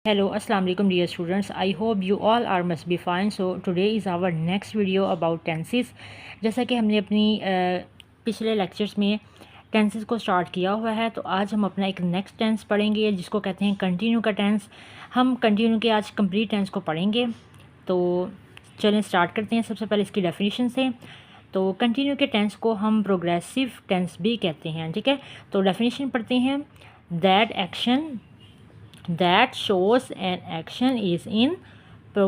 Hello, Assalamu alaikum dear students. I hope you all are must be fine. So today is our next video about tenses. जैसा कि हमने अपनी पिछले lectures में tenses को start किया हुआ है, तो आज हम अपना एक नेक्स्ट टेंस पढ़ेंगे जिसको कहते हैं कंटिन्यू का टेंस। हम कंटिन्यू के आज कंप्लीट टेंस को पढ़ेंगे। तो चलें स्टार्ट करते हैं। सबसे पहले इसकी डेफिनेशन से। तो कंटिन्यू के टेंस को हम प्रोग्रेसिव टेंस भी कहते हैं, ठीक है। तो डेफिनेशन पढ़ते हैं। That action that shows an action is in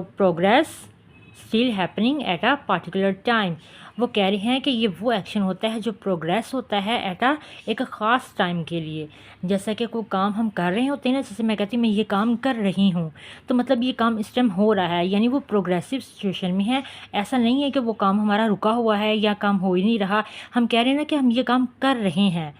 progress still happening at a particular time। वो कह रहे हैं कि ये वो एक्शन होता है जो प्रोग्रेस होता है एट आ एक ख़ास टाइम के लिए। जैसा कि कोई काम हम कर रहे होते हैं ना, जैसे मैं कहती हूँ मैं ये काम कर रही हूँ, तो मतलब ये काम इस टाइम हो रहा है, यानी वो प्रोग्रेसिव सिचुएशन में है। ऐसा नहीं है कि वो काम हमारा रुका हुआ है या काम हो ही नहीं रहा। हम कह रहे हैं ना कि हम ये काम कर रहे हैं,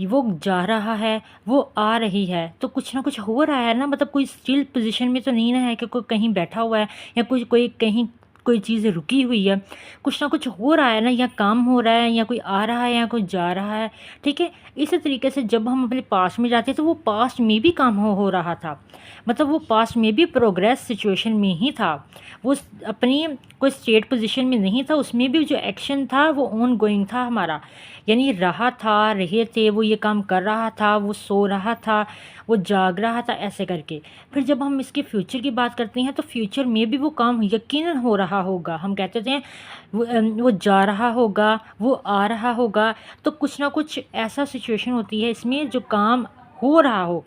वो जा रहा है, वो आ रही है, तो कुछ ना कुछ हो रहा है ना। मतलब कोई स्टिल पोजीशन में तो नहीं ना है कि कोई कहीं बैठा हुआ है या कोई कहीं कोई चीज़ रुकी हुई है। कुछ ना कुछ हो रहा है ना, या काम हो रहा है या कोई आ रहा है या कोई जा रहा है, ठीक है। इसी तरीके से जब हम अपने पास्ट में जाते हैं तो वो पास्ट में भी काम हो रहा था, मतलब वो पास्ट में भी प्रोग्रेस सिचुएशन में ही था। वो अपनी कोई स्टेट पोजीशन में नहीं था, उसमें भी जो एक्शन था वो ऑन गोइंग था हमारा, यानी रहा था, रहे थे, वो ये काम कर रहा था, वो सो रहा था, वो जाग रहा था, ऐसे करके। फिर जब हम इसके फ्यूचर की बात करते हैं तो फ्यूचर में भी वो काम यकीनन हो रहा होगा। हम कहते थे वो जा रहा होगा, वो आ रहा होगा, तो कुछ ना कुछ ऐसा सिचुएशन होती है इसमें जो काम हो रहा हो,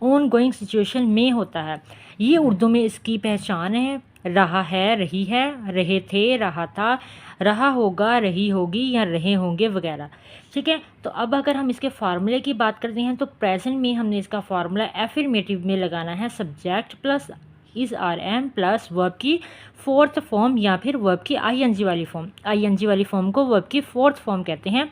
ऑन गोइंग सिचुएशन में होता है। ये उर्दू में इसकी पहचान है। रहा है, रही है, रहे थे, रहा था, रहा होगा, रही होगी या रहे होंगे वगैरह, ठीक है। तो अब अगर हम इसके फार्मूले की बात करते हैं तो प्रेजेंट में हमने इसका फार्मूला एफर्मेटिव में लगाना है। Subject plus is are am plus verb की फोर्थ फॉर्म या फिर वर्ब की आईएनजी वाली फॉर्म। आईएनजी वाली फॉर्म को वर्ब की फोर्थ फॉर्म कहते हैं,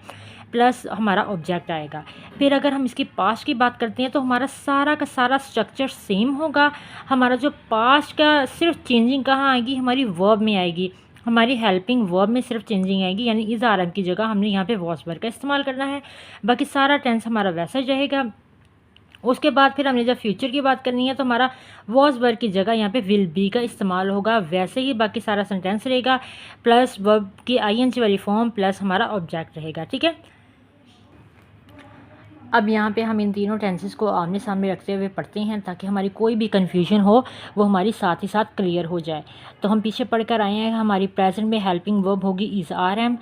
प्लस हमारा ऑब्जेक्ट आएगा। फिर अगर हम इसकी पास्ट की बात करते हैं तो हमारा सारा का सारा स्ट्रक्चर सेम होगा। हमारा जो पास्ट का सिर्फ चेंजिंग कहाँ आएगी, हमारी वर्ब में आएगी, हमारी हेल्पिंग वर्ब में सिर्फ चेंजिंग आएगी, यानी इज़ आर एम की जगह हमने यहाँ पे वॉज वर्ब का इस्तेमाल करना है। बाकी सारा टेंस हमारा वैसा ही रहेगा। उसके बाद फिर हमने जब फ्यूचर की बात करनी है तो हमारा वॉज वर्ब की जगह यहाँ पे विल बी का इस्तेमाल होगा। वैसे ही बाकी सारा सेंटेंस रहेगा, प्लस वर्ब की आईएनजी वाली फॉर्म प्लस हमारा ऑब्जेक्ट रहेगा, ठीक है। अब यहाँ पे हम इन तीनों टेंसेस को आमने सामने रखते हुए पढ़ते हैं ताकि हमारी कोई भी कन्फ्यूजन हो वो हमारी साथ ही साथ क्लियर हो जाए। तो हम पीछे पढ़कर आए हैं। हमारी प्रेजेंट में हेल्पिंग वर्ब होगी इज़ आर एम,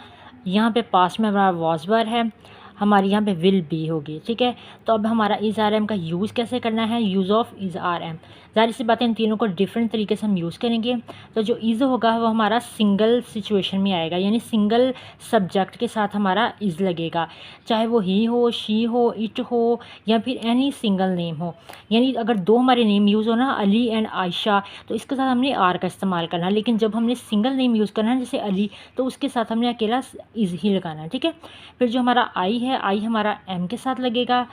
यहाँ पे पास्ट में हमारा वॉज वर्ब है, हमारी यहाँ पे विल बी होगी, ठीक है। तो अब हमारा इज़ आर एम का यूज़ कैसे करना है, use of is are am. ज़ाहिर सी बात है इन तीनों को डिफरेंट तरीके से हम यूज़ करेंगे। तो जो इज़ होगा वो हमारा सिंगल सिचुएशन में आएगा, यानी सिंगल सब्जेक्ट के साथ हमारा इज़ लगेगा, चाहे वो ही हो, शी हो, इट हो या फिर एनी सिंगल नेम हो। यानी अगर दो हमारे नेम यूज़ हो ना, अली एंड आयशा, तो इसके साथ हमने आर का इस्तेमाल करना है। लेकिन जब हमने सिंगल नेम यूज़ करना है जैसे अली, तो उसके साथ हमने अकेला इज़ ही लगाना है, ठीक है। फिर जो हमारा आई है, आई हमारा एम के साथ लगेगा,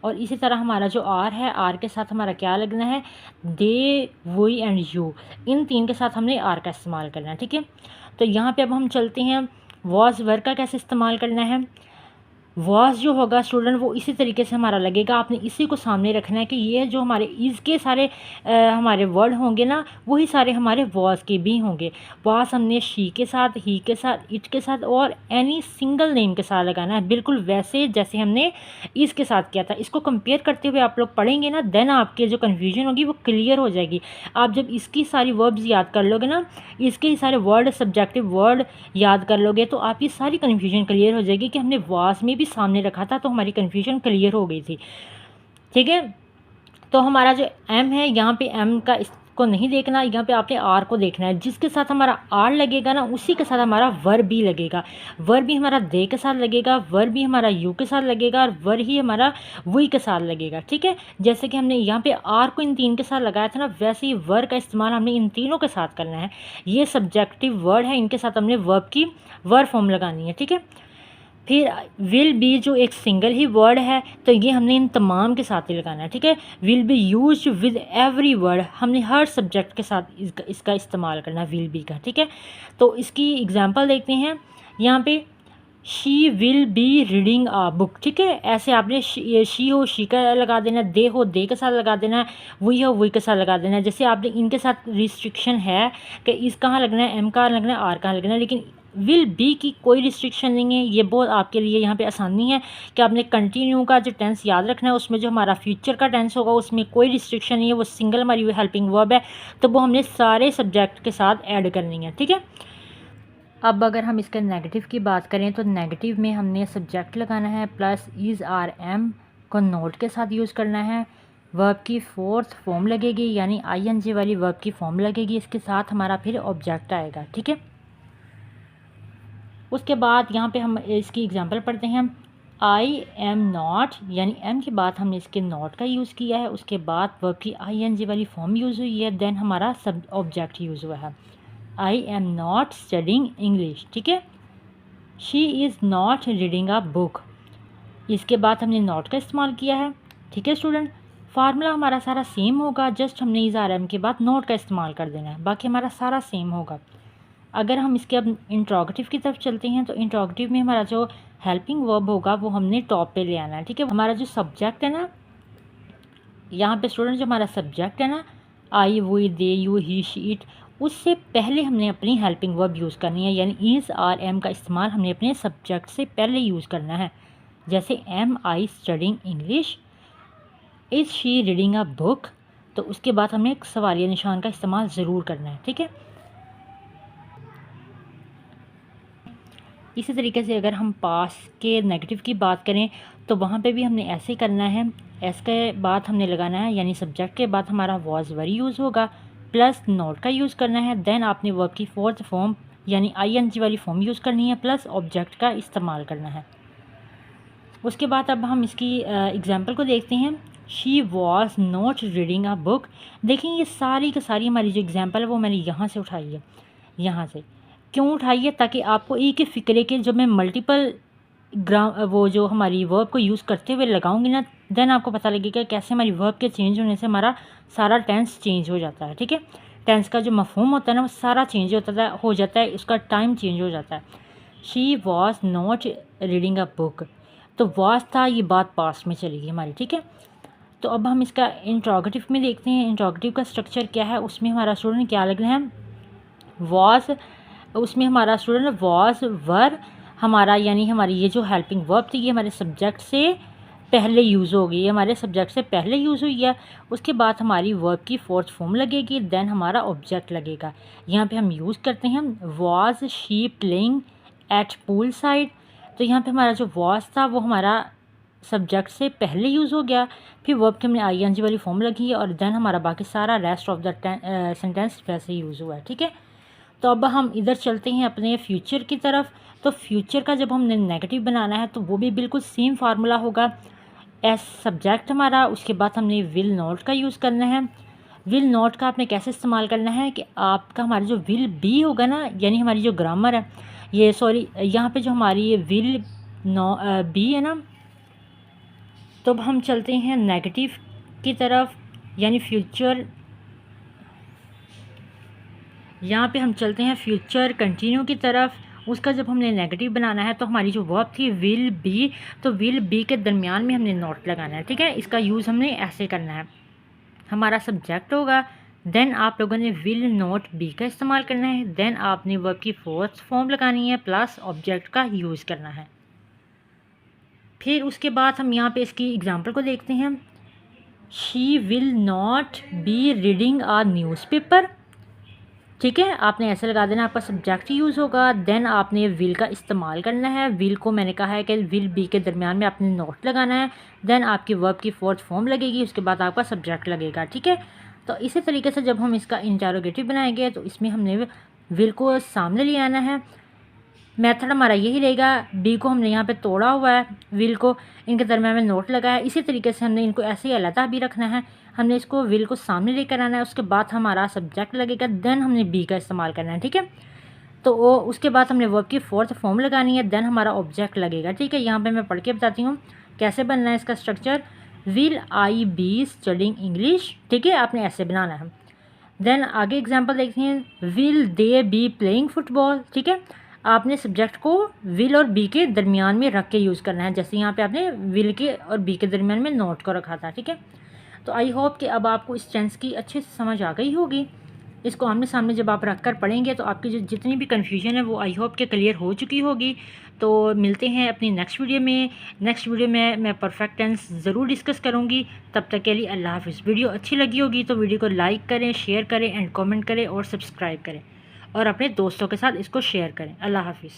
और इसी तरह हमारा जो आर है, आर के साथ हमारा क्या लगना है, दे, वी एंड यू, इन तीन के साथ हमने आर का इस्तेमाल करना है, ठीक है। तो यहाँ पे अब हम चलते हैं वॉज वर्ब का कैसे इस्तेमाल करना है। वॉज जो होगा स्टूडेंट वो इसी तरीके से हमारा लगेगा। आपने इसी को सामने रखना है कि ये जो हमारे इज़ के सारे हमारे वर्ड होंगे ना, वही सारे हमारे वॉज के भी होंगे। वॉज हमने शी के साथ, ही के साथ, इट के साथ और एनी सिंगल नेम के साथ लगाना है, बिल्कुल वैसे जैसे हमने इज़ के साथ किया था। इसको कंपेयर करते हुए आप लोग पढ़ेंगे ना, देन आपके जो कन्फ्यूजन होगी वो क्लियर हो जाएगी। आप जब इसकी सारी वर्ब्स याद कर लोगे ना, इसके ही सारे वर्ड सब्जेक्टिव वर्ड याद कर लोगे, तो आपकी सारी कन्फ्यूजन क्लियर हो जाएगी कि हमने वॉज में भी सामने रखा था, तो हमारी कन्फ्यूजन क्लियर हो गई थी, ठीक है। तो हमारा जो एम है, यहाँ पे एम का इसको नहीं देखना, यहाँ पे आपने आर को देखना है। जिसके साथ हमारा आर लगेगा ना, उसी के साथ हमारा वर्ब भी लगेगा। वर्ब भी हमारा दे के साथ लगेगा, वर्ब भी हमारा यू के साथ लगेगा, और वर्ब ही हमारा वी के साथ लगेगा, ठीक है। जैसे कि हमने यहाँ पे आर को इन तीन के साथ लगाया था ना, वैसे ही वर्ब का इस्तेमाल हमने इन तीनों के साथ करना है। ये सब्जेक्टिव वर्ड है, इनके साथ हमने वर्ब की वर्ब फॉर्म लगानी है, ठीक है। फिर विल बी जो एक सिंगल ही वर्ड है, तो ये हमने इन तमाम के साथ ही लगाना है, ठीक है। Will be use with every word, हमने हर सब्जेक्ट के साथ इसका इस्तेमाल करना है विल बी का, ठीक है। तो इसकी एग्जांपल देखते हैं। यहाँ पे she will be reading a book, ठीक है। ऐसे आपने शी हो शी का लगा देना, दे हो दे के साथ लगा देना, वी हो वी के साथ लगा देना। जैसे आपने इनके साथ रिस्ट्रिक्शन है कि इस कहाँ लगना है, एम कहाँ लगना है, आर कहाँ लगना है, लेकिन विल बी की कोई रिस्ट्रिक्शन नहीं है। ये बहुत आपके लिए यहाँ पे आसानी है कि आपने कंटिन्यू का जो टेंस याद रखना है, उसमें जो हमारा फ्यूचर का टेंस होगा उसमें कोई रिस्ट्रिक्शन नहीं है, वो सिंगल हमारी हेल्पिंग वर्ब है, तो वो हमने सारे सब्जेक्ट के साथ ऐड करनी है, ठीक है। अब अगर हम इसके नेगेटिव की बात करें तो नेगेटिव में हमने सब्जेक्ट लगाना है प्लस इज़ आर एम को नोट के साथ यूज़ करना है। वर्ब की फोर्थ फॉर्म लगेगी, यानी आईएनजी वाली वर्ब की फॉर्म लगेगी, इसके साथ हमारा फिर ऑब्जेक्ट आएगा, ठीक है। उसके बाद यहाँ पे हम इसकी एग्जांपल पढ़ते हैं। आई एम नॉट, यानी एम के बाद हमने इसके नॉट का यूज़ किया है, उसके बाद वर्ब की आईएनजी वाली फॉर्म यूज़ हुई है, देन हमारा सब ऑब्जेक्ट यूज़ हुआ है। I am not studying English, ठीक है। She is not reading a book, इसके बाद हमने नॉट का इस्तेमाल किया है, ठीक है स्टूडेंट। फार्मूला हमारा सारा सेम होगा, जस्ट हमने इज़ आर एम के बाद नॉट का इस्तेमाल कर देना है, बाकी हमारा सारा सेम होगा। अगर हम इसके अब इंट्रोगेटिव की तरफ चलते हैं तो इंट्रोगेटिव में हमारा जो हेल्पिंग वर्ब होगा वो हमने टॉप पे ले आना है, ठीक है। हमारा जो सब्जेक्ट है ना, यहाँ पे स्टूडेंट जो हमारा सब्जेक्ट है ना, I we they you he she it, उससे पहले हमने अपनी हेल्पिंग वर्ब यूज़ करनी है, यानी इज़ आर एम का इस्तेमाल हमने अपने सब्जेक्ट से पहले यूज़ करना है। जैसे am I studying English, is she reading a book, तो उसके बाद हमें एक सवालिया निशान का इस्तेमाल ज़रूर करना है, ठीक है। इसी तरीके से अगर हम पास के नेगेटिव की बात करें तो वहाँ पे भी हमने ऐसे ही करना है। एस के बाद हमने लगाना है, यानी सब्जेक्ट के बाद हमारा वॉज वरी यूज़ होगा, प्लस नोट का यूज़ करना है, देन आपने वर्ब की फोर्थ फॉर्म यानी आईएनजी वाली फॉर्म यूज़ करनी है, प्लस ऑब्जेक्ट का इस्तेमाल करना है। उसके बाद अब हम इसकी एग्जांपल को देखते हैं। She was not reading a book, देखें ये सारी की सारी हमारी जो एग्जांपल है वो मैंने यहाँ से उठाई है। यहाँ से क्यों उठाई है? ताकि आपको एक ही फ़िक्रे के जब मैं मल्टीपल वो जो हमारी वर्ब को यूज़ करते हुए लगाऊंगी ना, देन आपको पता लगेगा कैसे हमारी वर्ब के चेंज होने से हमारा सारा टेंस चेंज हो जाता है, ठीक है। टेंस का जो मफहूम होता है ना वो सारा चेंज हो जाता है, उसका टाइम चेंज हो जाता है। She was not reading a book, तो वॉज था, ये बात पास्ट में चलेगी हमारी, ठीक है। तो अब हम इसका इंट्रोगेटिव में देखते हैं। इंट्रोगेटिव का स्ट्रक्चर क्या है, उसमें हमारा स्टूडेंट क्या लग रहा है, वॉज, उसमें हमारा स्टूडेंट वॉज वर हमारा, यानी हमारी ये जो हेल्पिंग वर्ब थी ये हमारे सब्जेक्ट से पहले यूज़ होगी, ये हमारे सब्जेक्ट से पहले यूज़ हुई है। उसके बाद हमारी वर्ब की फोर्थ फॉर्म लगेगी, देन हमारा ऑब्जेक्ट लगेगा। यहाँ पे हम यूज़ करते हैं was she playing at pool side, तो यहाँ पे हमारा जो वॉज था वो हमारा सब्जेक्ट से पहले यूज़ हो गया, फिर वर्ब के हमने आईएनजी वाली फॉर्म लगी है, और देन हमारा बाकी सारा रेस्ट ऑफ द सेंटेंस वैसे यूज़ हुआ है, ठीक है। तो अब हम इधर चलते हैं अपने फ्यूचर की तरफ। तो फ्यूचर का जब हमने नेगेटिव बनाना है तो वो भी बिल्कुल सेम फार्मूला होगा। एस सब्जेक्ट हमारा, उसके बाद हमने विल नॉट का यूज़ करना है। विल नॉट का आपने कैसे इस्तेमाल करना है कि आपका हमारा जो विल बी होगा ना, यानी हमारी जो ग्रामर है, ये सॉरी यहाँ पे जो हमारी ये विल बी है ना, तो अब हम चलते हैं नेगेटिव की तरफ, यानी फ्यूचर, यहाँ पे हम चलते हैं फ्यूचर कंटिन्यू की तरफ। उसका जब हमने नेगेटिव बनाना है तो हमारी जो वर्ब थी विल बी, तो विल बी के दरमियान में हमने नॉट लगाना है, ठीक है। इसका यूज़ हमने ऐसे करना है, हमारा सब्जेक्ट होगा, देन आप लोगों ने विल नॉट बी का इस्तेमाल करना है, देन आपने वर्ब की फोर्थ फॉर्म लगानी है, प्लस ऑब्जेक्ट का यूज़ करना है। फिर उसके बाद हम यहाँ पे इसकी एग्जांपल को देखते हैं। She will not be reading a newspaper, ठीक है, आपने ऐसे लगा देना, आपका सब्जेक्ट यूज़ होगा, देन आपने विल का इस्तेमाल करना है। विल को मैंने कहा है कि विल बी के दरमियान में आपने नोट लगाना है, देन आपकी वर्ब की फोर्थ फॉर्म लगेगी, उसके बाद आपका सब्जेक्ट लगेगा, ठीक है। तो इसी तरीके से जब हम इसका इंटरोगेटिव बनाएंगे तो इसमें हमने विल को सामने ले आना है। मेथड हमारा यही रहेगा, बी को हमने यहाँ पे तोड़ा हुआ है, विल को इनके दरम्यान में नोट लगा है, इसी तरीके से हमने इनको ऐसे ही अलग भी रखना है। हमने इसको विल को सामने लेकर आना है, उसके बाद हमारा सब्जेक्ट लगेगा, देन हमने बी का इस्तेमाल करना है, ठीक है। तो वो उसके बाद हमने वर्ब की फोर्थ फॉर्म लगानी है, देन हमारा ऑब्जेक्ट लगेगा, ठीक है। यहाँ पे मैं पढ़ के बताती हूँ कैसे बनना है इसका structure. Will I be studying English, ठीक है, आपने ऐसे बनाना है। देन आगे एग्जाम्पल देखते हैं, will they be playing football, ठीक है। आपने सब्जेक्ट को विल और बी के दरमियान में रख के यूज़ करना है, जैसे यहाँ पे आपने विल के और बी के दरमियान में नोट को रखा था, ठीक है। तो आई होप कि अब आपको इस टेंस की अच्छे से समझ आ गई होगी। इसको आमने सामने जब आप रख कर पढ़ेंगे तो आपकी जो जितनी भी कन्फ्यूजन है वो आई होप के क्लियर हो चुकी होगी। तो मिलते हैं अपनी नेक्स्ट वीडियो में। नेक्स्ट वीडियो में मैं परफेक्ट टेंस ज़रूर डिस्कस करूँगी। तब तक के लिए अल्लाह हाफ़िज़। वीडियो अच्छी लगी होगी तो वीडियो को लाइक करें, शेयर करें एंड कमेंट करें और सब्सक्राइब करें और अपने दोस्तों के साथ इसको शेयर करें। अल्लाह हाफ़िज़।